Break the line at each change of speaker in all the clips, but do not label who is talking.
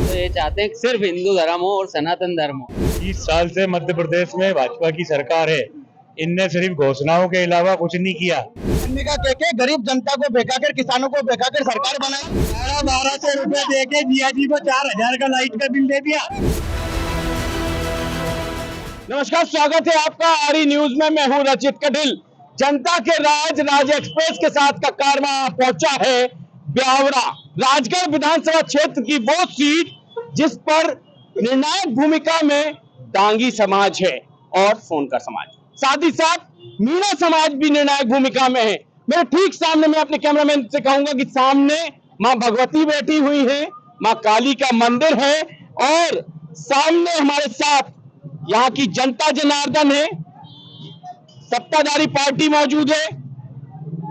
तो ये चाहते हैं कि सिर्फ हिंदू धर्म हो और सनातन धर्म हो।
30 साल से मध्य प्रदेश में भाजपा की सरकार है। इनने सिर्फ घोषणाओं के अलावा कुछ नहीं किया।
का के गरीब जनता को बेकाकर, किसानों को बेकाकर सरकार बनाई।
1200 रुपए दे के जिया जी को 4000 का लाइट का बिल दे दिया।
नमस्कार, स्वागत है आपका आरी न्यूज में। मैं हूं रचित कटिल। जनता के राज एक्सप्रेस के साथ का कारवां पहुंचा है ब्यावरा राजगढ़ विधानसभा क्षेत्र की वो सीट जिस पर निर्णायक भूमिका में डांगी समाज है और सोनकर समाज, साथ ही साथ मीणा समाज भी निर्णायक भूमिका में है। मेरे ठीक सामने, मैं अपने कैमरामैन से कहूंगा कि सामने मां भगवती बैठी हुई है, मां काली का मंदिर है और सामने हमारे साथ यहाँ की जनता जनार्दन है, सत्ताधारी पार्टी मौजूद है,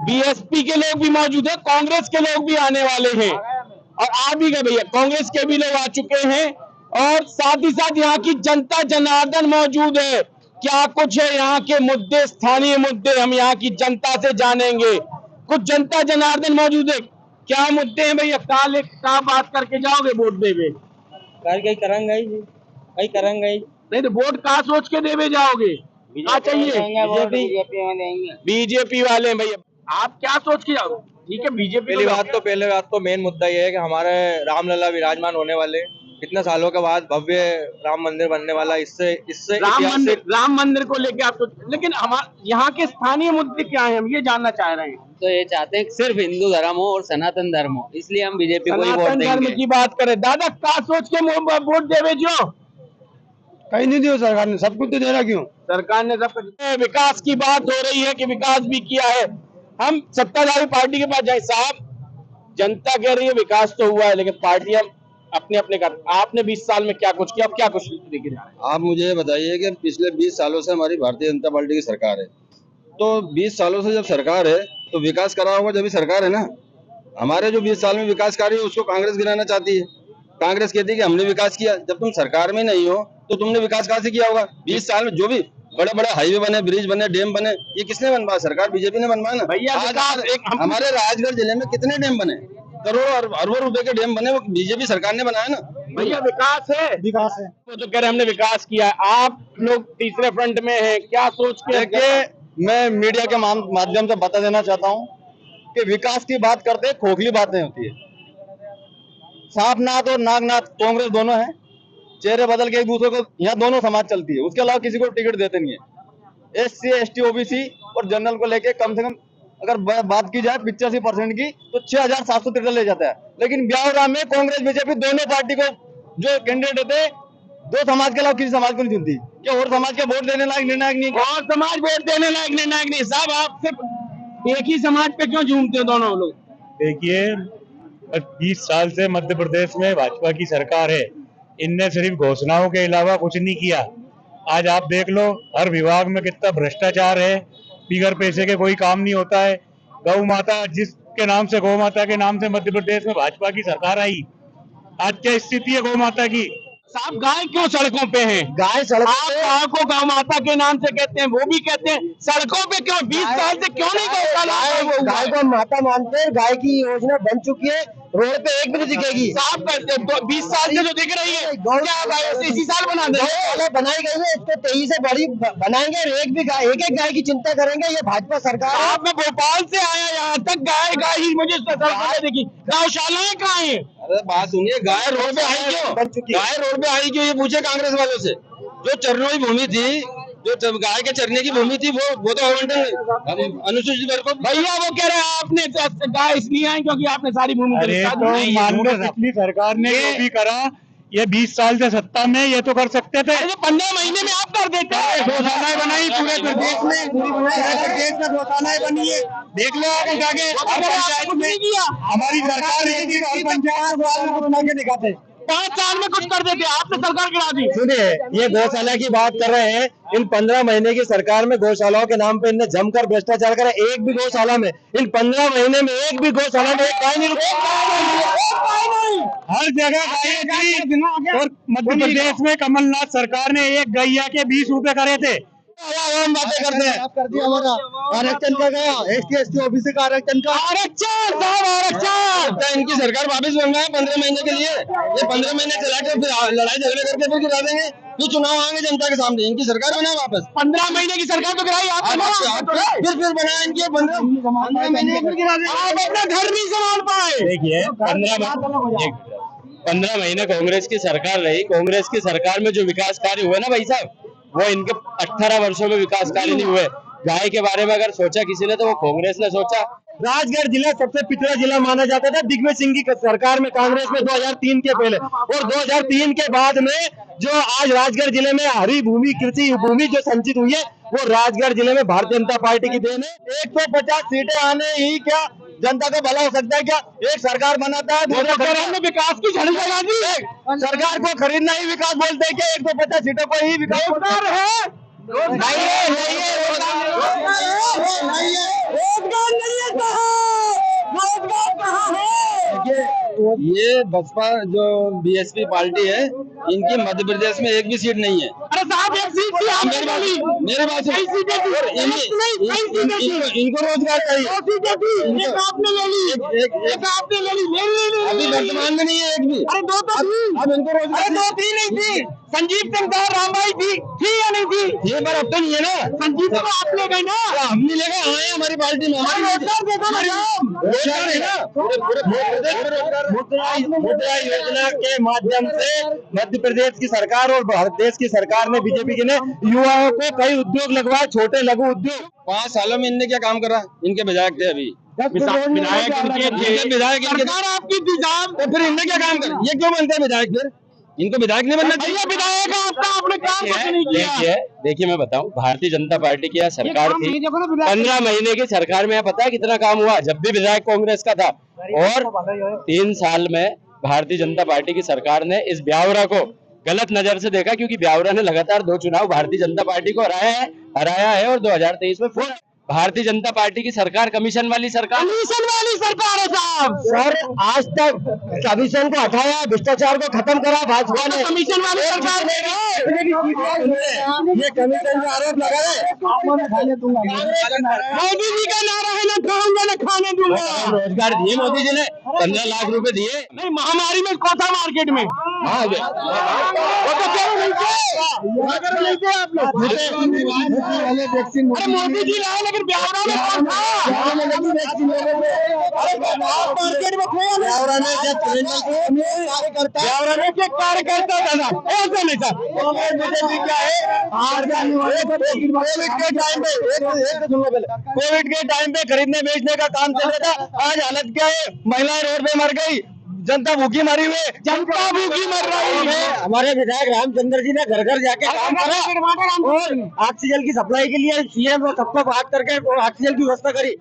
बीएसपी के लोग भी मौजूद है, कांग्रेस के लोग भी आने वाले हैं और आ भी गए भैया, कांग्रेस के भी लोग आ चुके हैं और साथ ही साथ यहाँ की जनता जनार्दन मौजूद है। क्या कुछ है यहाँ के मुद्दे, स्थानीय मुद्दे हम यहाँ की जनता से जानेंगे। कुछ जनता जनार्दन मौजूद है, क्या मुद्दे हैं भैया? कहाँ बात करके जाओगे वोट देवे? करेंगे नहीं तो वोट कहाँ सोच के देवे जाओगे? क्या चाहिए? बीजेपी वाले भैया, आप क्या सोच के जाओगे? ठीक है, बीजेपी।
पहले बात तो मेन मुद्दा ये है कि हमारे रामलला विराजमान होने वाले, कितने सालों के बाद भव्य राम मंदिर बनने वाला। इससे
राम मंदिर को लेके आप लेकिन हमारे यहाँ के स्थानीय मुद्दे क्या है, हम ये जानना चाह रहे हैं।
तो ये चाहते हैं कि सिर्फ हिंदू धर्म हो और सनातन धर्म हो, इसलिए हम बीजेपी को ही वोट
सनातन धर्म
देंगे।
की बात करें, दादा क्या सोच के वोट देवे जो?
कहीं नहीं दियो सरकार ने, सब कुछ तो दे रहा। क्यों
सरकार ने सब कुछ। विकास की बात हो रही है कि विकास भी किया है। हम सत्ताधारी पार्टी के पास जाए, साहब जनता कह रही है विकास तो हुआ है लेकिन पार्टियां अपने अपने कर। आपने 20 साल में क्या कुछ किया, अब क्या कुछ लेके जा रहे हैं?
आप मुझे बताइए कि पिछले 20 सालों से हमारी भारतीय जनता पार्टी की सरकार है, तो 20 सालों से जब सरकार है तो विकास करा होगा जब भी सरकार है ना। हमारे जो 20 साल में विकास कार्य है उसको कांग्रेस गिराना चाहती है। कांग्रेस कहती है कि हमने विकास किया। जब तुम सरकार में नहीं हो तो तुमने विकास कहाँ से किया होगा? 20 साल में जो भी बड़े बड़े हाईवे बने, ब्रिज बने, डैम बने, ये किसने बनवाया? सरकार बीजेपी ने बनवाया ना
भैया।
हमारे राजगढ़ जिले में कितने डैम बने? करोड़ों अरबों रुपए के डैम बने, वो बीजेपी सरकार ने बनाया ना
भैया। विकास है वो तो कह रहे हमने विकास किया है। आप लोग तीसरे फ्रंट में हैं, क्या सोच के?
देखिए, मैं मीडिया के माध्यम से बता देना चाहता हूँ कि विकास की बात करते खोखली बातें होती है। सांपनाथ और नागनाथ कांग्रेस दोनों है, चेहरे बदल के एक दूसरे को यहाँ दोनों समाज चलती है, उसके अलावा किसी को टिकट देते नहीं है। SC ST OBC और जनरल को लेके कम से कम अगर बात की जाए 85% की तो 6773 ले जाता है। लेकिन ब्यावरा में कांग्रेस बीजेपी दोनों पार्टी को जो कैंडिडेट थे, दो समाज के अलावा किसी समाज को नहीं चुनती। क्या और समाज के वोट देने लायक निर्णायक नहीं?
और समाज वोट देने लायक निर्णायक नहीं। साहब आप सिर्फ एक ही समाज पे क्यों झूमते हो दोनों लोग?
देखिए, 30 साल से मध्य प्रदेश में भाजपा की सरकार है। इनने सिर्फ घोषणाओं के अलावा कुछ नहीं किया। आज आप देख लो, हर विभाग में कितना भ्रष्टाचार है, बिगर पैसे के कोई काम नहीं होता है। गौ माता, जिसके नाम से गौ माता के नाम से मध्य प्रदेश में भाजपा की सरकार आई, आज क्या स्थिति है गौ माता की?
साहब गाय क्यों सड़कों पे हैं?
गाय
गाय को गौ माता के नाम से कहते हैं, वो भी कहते हैं सड़कों पे क्यों? 20 साल से क्यों नहीं गौशाला?
गाय को माता मानते हैं। गाय की योजना बन चुकी है, रोड पे एक भी नहीं दिखेगी।
साफ करते 20 साल से जो दिख रही है, क्या इसी साल बना दे?
बनाई गई है, इसको 23 से बड़ी बनाएंगे। एक गाय की चिंता करेंगे। ये भाजपा सरकार है।
आप मैं भोपाल से आया, यहाँ तक गाय ही मुझे देखी। गौशालाएं कहाँ है?
अरे बात सुनिए, गाय रोड पे आई क्यों? गाय रोड पे आई क्यों, ये पूछे कांग्रेस वालों से। जो चरनों भूमि थी, जो गाय के चरने की भूमि थी, वो तो आवंटन अनुसूचित वर्ग को।
भैया वो कह रहे हैं आपने गाय इसलिए आई क्योंकि आपने सारी भूमि
पिछली सरकार ने जो भी करा, ये 20 साल से सत्ता में ये तो कर सकते थे।
15 महीने में आप कर देते हैं।
गौशालाएं बनाई पूरे प्रदेश में गौशालाएं बनी है। देख लो आप जाके, हमारी सरकार पंचायत दिखाते
5 साल में कुछ कर देते, आपने सरकार गिरा दी।
सुनिए, ये गौशाला की बात कर रहे हैं। इन 15 महीने की सरकार में गौशालाओं के नाम पे इनने जमकर भ्रष्टाचार करा। एक भी गौशाला में इन 15 महीने में एक भी गौशाला में एक गाय नहीं रुकी।
हर जगह गायें थी और मध्य प्रदेश में कमलनाथ सरकार ने एक गैया के 20 रुपए करे थे।
बातें करते हैं। कर दिया हमारा आरक्षण का गया, SC ST OBC का आरक्षण का
आरक्षण
इनकी सरकार वापस बनना है 15 महीने के लिए। ये 15 महीने चला के फिर लड़ाई झगड़े करके फिर गिरा देंगे, फिर चुनाव आएंगे जनता के सामने। इनकी सरकार बनाए वापस।
15 महीने की सरकार तो गिराई आपने,
फिर बनाए इनके 15 महीने फिर गिरा देंगे।
आप अपना घर नहीं संभाल पाए।
देखिए 15 महीने कांग्रेस की सरकार रही। कांग्रेस की सरकार में जो विकास कार्य हुए ना भाई साहब, वो इनके 18 वर्षों में विकास कार्य नहीं हुए। गाय के बारे में अगर सोचा किसी ने तो वो कांग्रेस ने सोचा। राजगढ़ जिला सबसे पिछड़ा जिला माना जाता था दिग्विजय सिंह की सरकार में, कांग्रेस में 2003 के पहले, और 2003 के बाद में जो आज राजगढ़ जिले में हरी भूमि, कृषि भूमि जो संचित हुई है, वो राजगढ़ जिले में भारतीय जनता पार्टी की देन है। 150 सीटें आने ही क्या जनता का भला हो सकता है क्या? एक सरकार बनाता है,
हमने विकास की झड़ी लगा दी।
सरकार को खरीदना ही विकास बोलते हैं क्या? 150 सीटों को ही विकास
रोजगार है, रोजगार नहीं है रोजगार कहाँ है?
ये बसपा जो बीएसपी पार्टी है, इनकी मध्य प्रदेश में एक भी सीट नहीं है।
अरे साहब एक सीट थी आपने बोली,
मेरे पास इनको रोजगार चाहिए।
एक आपने ले ली, एक आपने ले ली,
अभी वर्तमान में नहीं है एक भी।
अरे दो तो थी,
अब इनको रोजगार,
अरे दो थी नहीं थी। संजीव सिंह दार रामबाई थी या नहीं थी?
ये बार अब तो नहीं है ना।
संजीव को आप ले गए ना,
हम नहीं लेके आए हमारी पार्टी में। हमारी
रोजगार दे दो ना राम।
रोजगार है ना,
मुद्रा योजना के माध्यम से मध्य प्रदेश की सरकार और भारत देश की सरकार ने, बीजेपी की ने युवाओं को कई उद्योग लगवाए, छोटे लघु उद्योग।
5 सालों में इनने क्या काम करा? इनके विधायक थे अभी,
विधायक
विधायक
सरकार आपकी इंतजाम,
तो फिर इनने क्या काम करा? ये क्यों बनते हैं विधायक? फिर इनको विधायक नहीं बनना चाहिए।
विधायक आपका आपने काम कुछ नहीं किया।
देखिए मैं बताऊं, भारतीय जनता पार्टी की यह सरकार थी, 15 महीने की सरकार में पता है कितना काम हुआ? जब भी विधायक कांग्रेस का था, और 3 साल में भारतीय जनता पार्टी की सरकार ने इस ब्यावरा को गलत नजर से देखा, क्योंकि ब्यावरा ने लगातार 2 चुनाव भारतीय जनता पार्टी को हराया है और 2023 में फिर भारतीय जनता पार्टी की सरकार कमीशन वाली सरकार
है साहब।
सर आज तक कमीशन को हटाया, भ्रष्टाचार को खत्म करा भाजपा ने।
कमीशन वाली सरकार
ये कमीशन का आरोप लगा है।
मोदी जी का नारा है, ना खाऊंगा ना खाने दूंगा।
रोजगार दिए मोदी जी ने, 15 लाख रुपए दिए।
नहीं, महामारी में कोटा मार्केट में वो तो क्यों नहीं थे आप लोग? अरे मोदी जी लाए, लेकिन ब्यावरा में कौन था? मार्केट में
ब्यावरा ने जब
ब्यावरा में क्या कार्यकर्ता था ना, ऐसा नहीं था।
बीजेपी क्या है, कोविड के टाइम पे खरीदने बेचने का काम चल रहा था। आज हालत क्या है? महिलाएं रोड पे मर गई, जनता भूखी मरी हुई,
जनता भूखी मर रही है।
हमारे विधायक रामचंद्र जी ने घर घर जाके काम करा और ऑक्सीजन की सप्लाई के लिए सीएम और सबको बात करके ऑक्सीजन की व्यवस्था करी।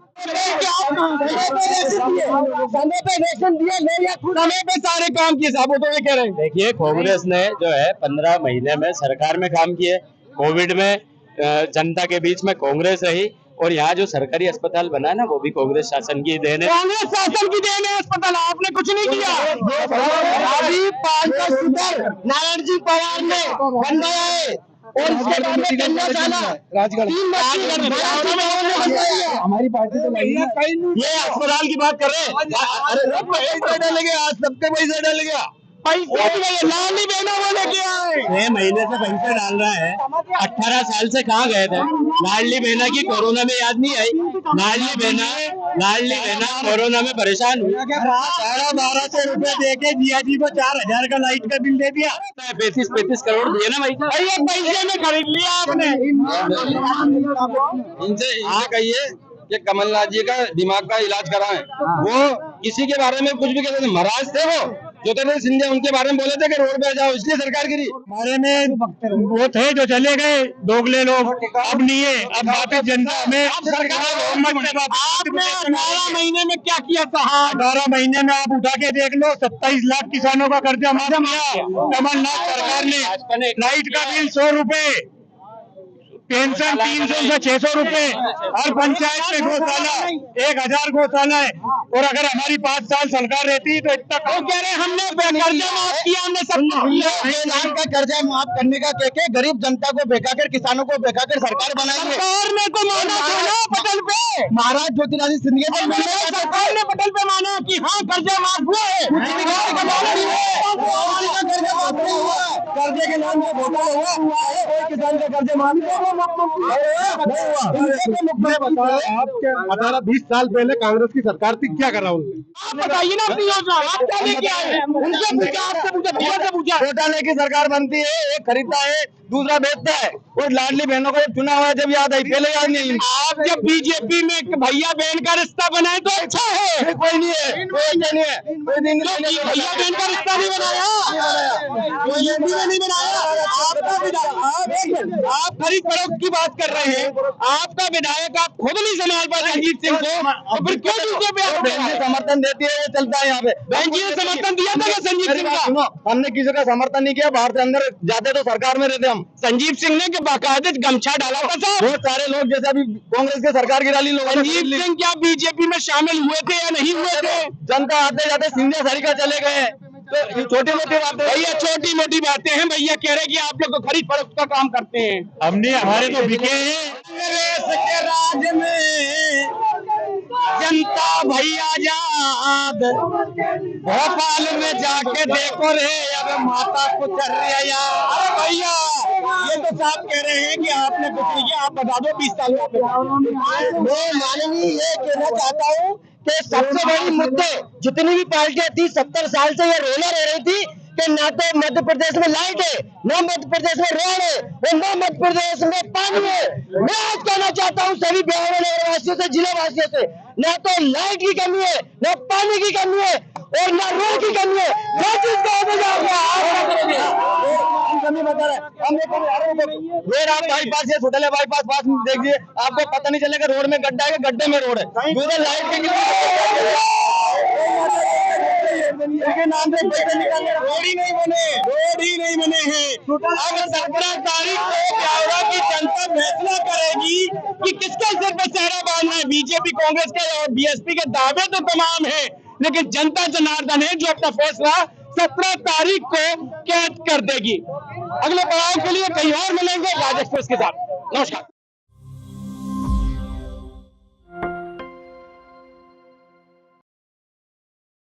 समय पे रेशन दिए, समय पे सारे काम किए साहब, तो ये कह रहे हैं।
देखिए कांग्रेस ने जो है 15 महीने में सरकार में काम किए। कोविड में जनता के बीच में कांग्रेस रही, और यहाँ जो सरकारी अस्पताल बना है ना, वो भी कांग्रेस शासन की देन है।
कांग्रेस शासन की देन है अस्पताल, आपने कुछ नहीं किया। अभी 5 नारायण जी पवार ने बनवाया है, और इसके बाद में गंगा चाला
राजगढ़
हमारी पार्टी तो नहीं है।
ये अस्पताल की बात कर रहे हैं।
अरे पैसा डाल गया, आज सबके पैसा डाल गया।
लाली बहना वो लेके आए।
6 महीने से पैसा डाल रहा है, 18 साल से कहाँ गए थे? लाडली बहना की कोरोना में याद नहीं आई? लाडली बहना कोरोना में परेशान हुई, 1200 रुपए दे के जिया जी को 4000 का लाइट का बिल दे दिया। 35 करोड़ दिए ना भाई साहब,
पैसे में खरीद लिया आपने।
इनसे कहिए कि कमलनाथ जी का दिमाग का इलाज कराएं। वो किसी के बारे में कुछ भी कहते थे, महाराज थे वो, जो थे सिंधिया, उनके बारे में बोले थे कि रोड पे जाओ, इसलिए सरकार गिरी।
हमारे में वो थे जो चले गए दोगले लोग, अब नहीं है। अब वापस जनता में
आपने 18 महीने में क्या किया साहब?
18 महीने में आप उठा के देख लो, 27 लाख किसानों का कर्जा माफ किया कमलनाथ सरकार ने। लाइट का बिल 100 रुपए, पेंशन 300 से 600 रुपए, हर पंचायत में गौशाला 1000 गौशाला है। और अगर हमारी 5 साल सरकार रहती तो इतना
कह रहे हैं हमने कर्जा माफ किया, हमने सब
6 लाख का कर्जा माफ करने का कह के गरीब जनता को बेकाकर, किसानों को बेकाकर सरकार बनाएंगे।
सरकार ने तो माना था ना पटल पे,
महाराज ज्योतिरादित्य सिंधिया ने
सरकार ने पटल पे माना कि हाँ कर्जा माफ हुआ है,
कर्जे के नाम पे घोटाला हुआ है, कोई किसान का कर्जे माफ
आपके 18-20 साल पहले कांग्रेस की सरकार थी, क्या करा उन्होंने?
आप बताइए ना अपनी योजना, आप क्या लेके आए? उनसे पूछा, आपसे पूछा, किसी से पूछा?
घोटाले की सरकार बनती है, एक खरीदता है दूसरा बेचता है। और लाडली बहनों को चुना हुआ जब याद आई, पहले याद नहीं।
आप जब बीजेपी में भैया बहन का रिश्ता बनाए तो अच्छा है,
कोई नहीं है, कोई नहीं है, कोई दिन
भैया बहन का रिश्ता नहीं बनाया, बीजेपी में नहीं बनाया। आपका विधायक, आप खरीद फरोख्त की बात कर रहे हैं, आपका विधायक आप खुद नहीं संभाल पाए रंजीत सिंह को, तो फिर क्यों दूसरे पे
समर्थन देती है, ये चलता है यहाँ पे।
बहन जी ने समर्थन दिया था क्या संजीव सिंह का?
सुनो, हमने किसी का समर्थन नहीं किया, बाहर से अंदर जाते तो सरकार में रहते हम।
संजीव सिंह ने कि बाकायदे गमछा डाला था साहब।
बहुत सारे लोग जैसे अभी कांग्रेस के सरकार की रैली लोग,
संजीव सिंह क्या बीजेपी में शामिल हुए थे या नहीं हुए थे?
जनता आते जाते सिंधिया सरिका चले गए, तो ये छोटी मोटी बातें।
भैया छोटी मोटी बातें हैं, भैया कह रहे कि आप लोग तो खरीद फरोख्त का काम करते हैं।
हमने हमारे तो बिके हैं।
कांग्रेस के राज में जनता भैया जाग, भोपाल में जाके देखो रे अब माता कुछ रैया। अरे भैया ये तो साहब कह रहे हैं कि आपने कुछ नहीं किया, आप बता दो 20 साल
मैं माननीय ये कहना चाहता हूँ कि सबसे बड़ी मुद्दे जितनी भी पार्टियां थी 70 साल से ये रोना रह रही थी कि ना तो मध्य प्रदेश में लाइट है, ना मध्य प्रदेश में रोड है, और ना मध्य प्रदेश में पानी है। मैं आज कहना चाहता हूँ सभी बिहार नगर वासियों से, जिला वासियों से, ना तो लाइट की कमी है, ना पानी की कमी है, और ना रोड की कमी है। जो चीज कमी बता रहे हम रोड, आप बाईपास से छोटे बाईपास पास में देखिए, आपको पता नहीं चलेगा रोड में गड्ढा है, गड्ढे में रोड है। दूसरा लाइट के नाम से रोड ही नहीं बने हैं। अब 17 तारीख को ब्यावरा की जनता फैसला करेगी कि किसके सिर पर चेहरा बांधना है। बीजेपी कांग्रेस के और बीएसपी के दावे तो तमाम है, लेकिन जनता जनार्दन है जो अपना फैसला 17 तारीख को कैद कर देगी। अगले पड़ाव के लिए कहीं और मिलेंगे राज एक्सप्रेस के साथ। नमस्कार।